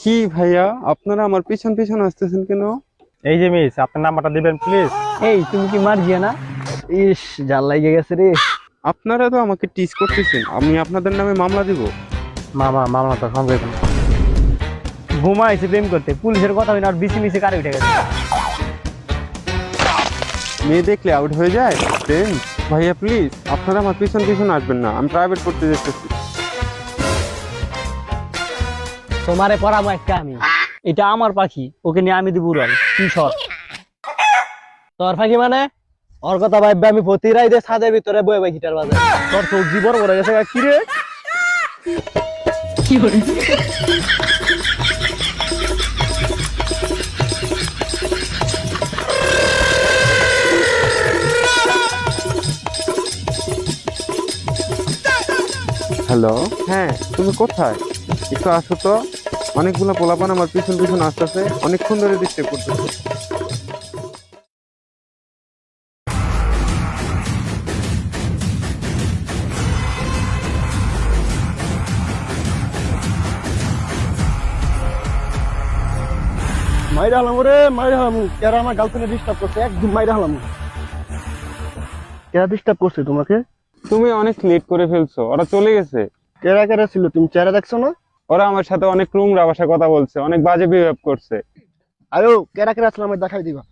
কি ভাইয়া, আপনারা আমার পিছন পিছন আসতেছেন কেন? এই যে মিস, আপনার নাম্বারটা দিবেন প্লিজ। এই তুমি কি মার্জিয়া না? ইস, জাল লাগে গেছে রে। আপনারা তো আমাকে টিজ করতেছেন, আমি আপনাদের নামে মামলা দিব। মামলা তো খান যাবে না। ঘুমাইছে প্রেম করতে, পুলিশের কথা হইনা আর বিসি মিসি কারে উঠে গেছে। মেয়ে দেখলে আউট হয়ে যায় দেন। ভাইয়া প্লিজ, আপনারা আমার পিছন পিছন আসবেন না, আমি প্রাইভেট করতে যেতেছি। তোমারে পড়াবো একটা আমি। এটা আমার পাখি, ওকে নিয়ে আমি দিব উড়াল। কি সর তোর পাখি মানে? ওর কথা ভাববে আমি প্রতি রাইতে ছাদের ভিতরে বয়ে বাই গিটার বাজাই। তোর সবজি বড় বড় গেছে কি রে? হ্যালো, হ্যাঁ তুমি কোথায়? একটু আসো তো। অনেকগুলো পোলাপান আমার পিছন পিছন আসতেছে, অনেকক্ষণ ধরে ডিস্টার্ব করতেছে। মাইরা হলাম রে, মাইরা হলাম। কেরা আমার গার্লফ্রেন্ডে ডিস্টার্ব করছে, একদম মাইরা হলাম। কেরা ডিস্টার্ব করছে তোমাকে? তুমি অনেক লেট করে ফেলছো, ওরা চলে গেছে। কেরা কেরা ছিল, তুমি চেহারা দেখছো না? ওরা আমার সাথে অনেক নোংরা ভাষায় কথা বলছে, অনেক বাজে বিহেভ করছে। আয়ো, কেরা কেরা ছিল আমায় দেখাই দিবা।